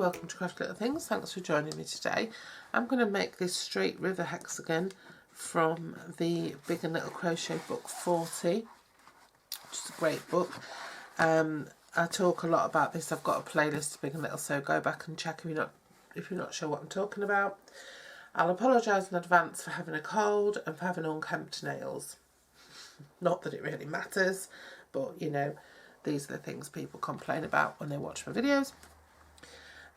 welcome to Craft Little Things. Thanks for joining me today. I'm going to make this straight river hexagon from the Big and Little Crochet book 40, which is a great book. I talk a lot about this. I've got a playlist of Big and Little, so go back and check if you're not sure what I'm talking about. I'll apologise in advance for having a cold and for having unkempt nails. Not that it really matters, but you know, these are the things people complain about when they watch my videos.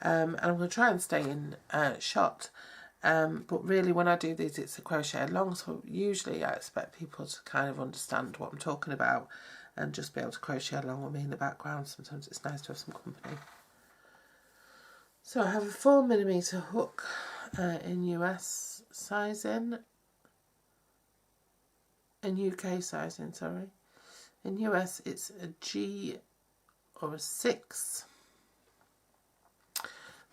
And I'm going to try and stay in shot. But really when I do these, it's a crochet along, so usually I expect people to kind of understand what I'm talking about and just be able to crochet along with me in the background. Sometimes it's nice to have some company. So I have a 4mm hook in US sizing, in UK sizing, sorry. In US it's a G or a 6,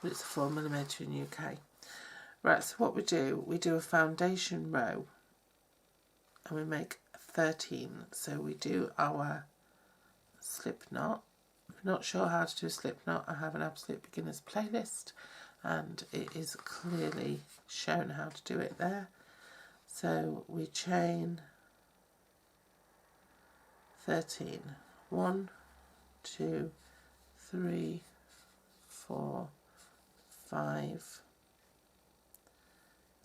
but it's a 4mm in UK. Right, so what we do a foundation row and we make 13. So we do our slip knot. If you're not sure how to do a slip knot, I have an absolute beginner's playlist and it is clearly shown how to do it there. So we chain 13. 1, 2, 3, 4, 5,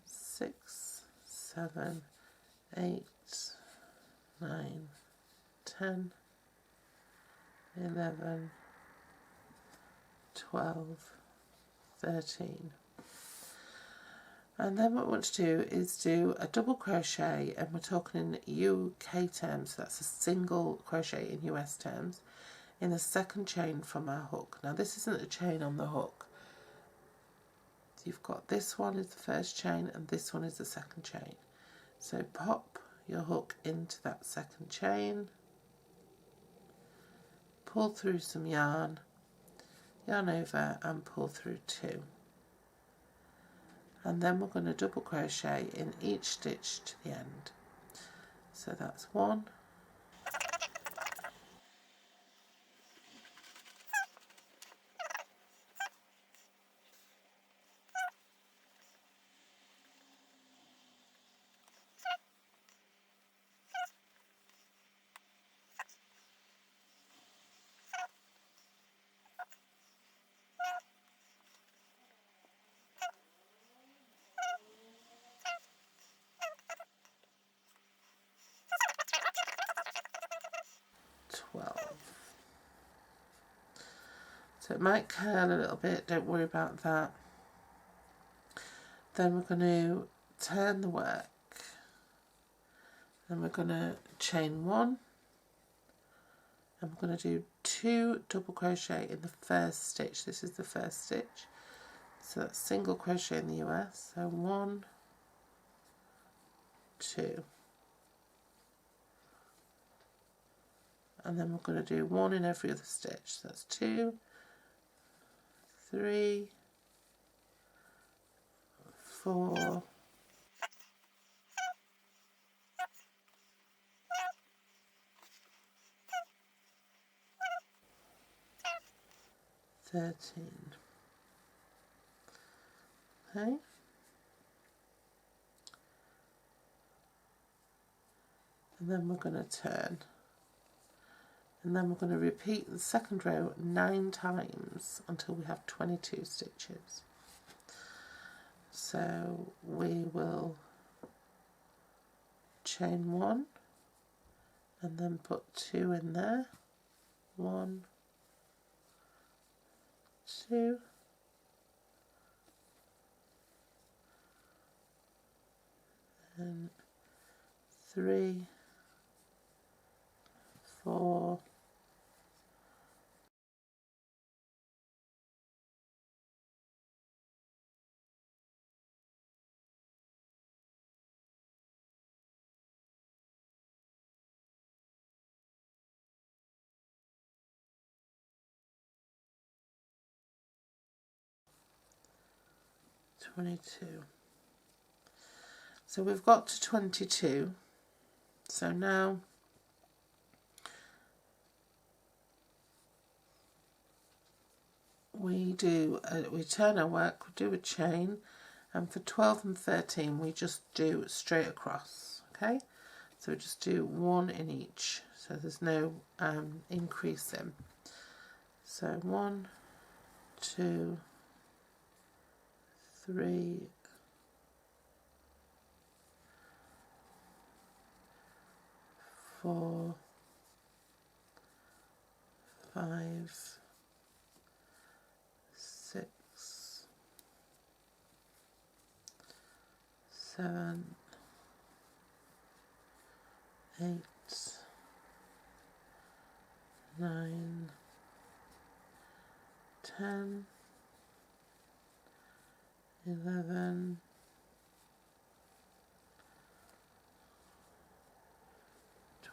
6, 7, 8, 9, 10, 11, 12, 13. And then what we want to do is do a double crochet, and we're talking in UK terms, so that's a single crochet in US terms, in the second chain from our hook. Now this isn't a chain on the hook. You've got this one is the first chain and this one is the second chain. So pop your hook into that second chain, pull through some yarn over and pull through 2. And then we're going to double crochet in each stitch to the end. So that's 1, 12. So it might curl a little bit, don't worry about that. Then we're going to turn the work and we're going to chain 1 and we're going to do 2 double crochet in the first stitch. This is the first stitch, so that's single crochet in the US. So 1, 2, and then we're going to do 1 in every other stitch. So that's 2, 3, 4, 13. Okay. And then we're going to turn. And then we're going to repeat the second row 9 times until we have 22 stitches. So we will chain 1 and then put 2 in there. 1, 2, and 3, 4, 22. So we've got to 22. So now we turn our work, we do a chain, and for 12 and 13 we just do straight across. Okay, so we just do one in each, so there's no increasing. So 1, 2, 3, 4, 5, 6, 7, 8, 9, 10, 11,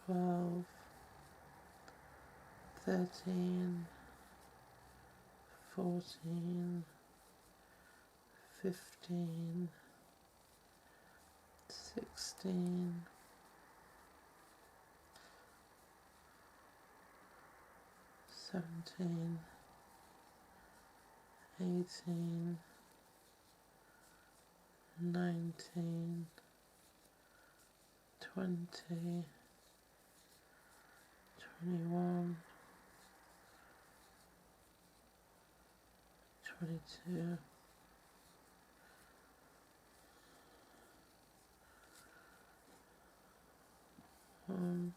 12, 13, 14, 15, 16, 17, 18, 19, 20, 21, 22, 1,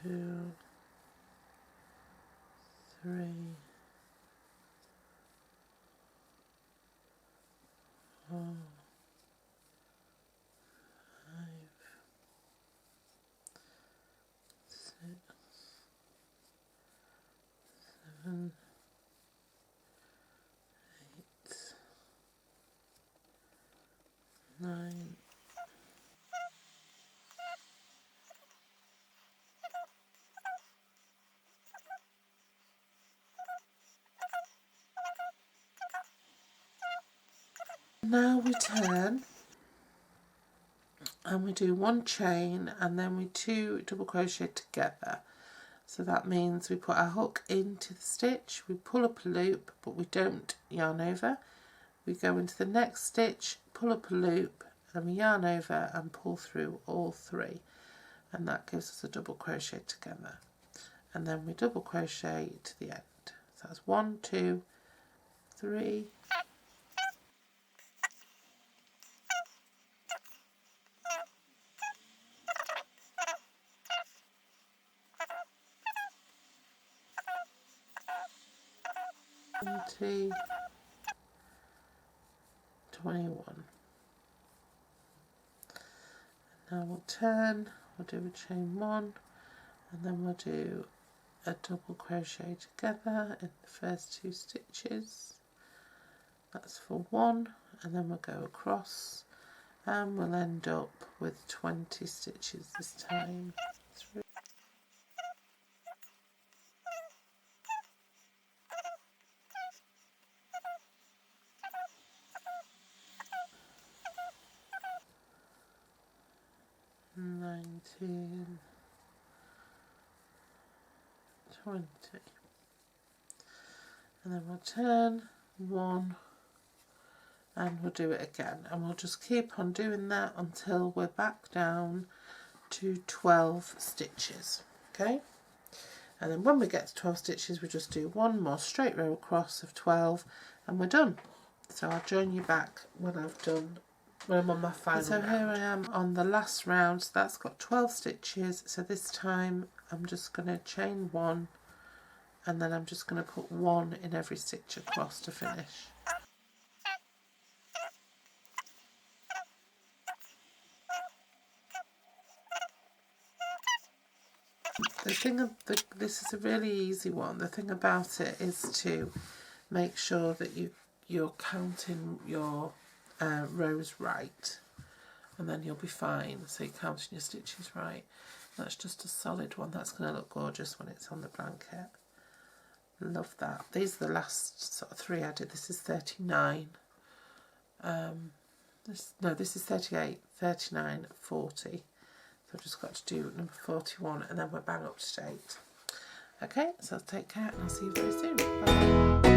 2, 3, 4, 5, 6, 7, 8, 9, 10. Now we turn and we do one chain and then we 2 double crochet together. So that means we put our hook into the stitch, we pull up a loop, but we don't yarn over. We go into the next stitch, pull up a loop, and we yarn over and pull through all 3, and that gives us a double crochet together. And then we double crochet to the end. So that's 1, 2, 3, 20, 21. Now we'll turn, we'll do a chain 1, and then we'll do a double crochet together in the first 2 stitches. That's for 1, and then we'll go across and we'll end up with 20 stitches this time. 3, (19), 20, and then we'll turn 1 and we'll do it again, and we'll just keep on doing that until we're back down to 12 stitches. Okay, and then when we get to 12 stitches we just do one more straight row across of 12 and we're done. So I'll join you back when I'm on my final round. Here I am on the last round, so that's got 12 stitches. So this time I'm just going to chain 1 and then I'm just going to put 1 in every stitch across to finish. This is a really easy one. The thing about it is to make sure that you're counting your rows right, and then you'll be fine. So you're counting your stitches right. That's just a solid one. That's going to look gorgeous when it's on the blanket. Love that. These are the last sort of 3 I did. This is 39. This is 38, 39, 40. So I've just got to do number 41 and then we're bang up to date. Okay, so take care and I'll see you very soon. Bye.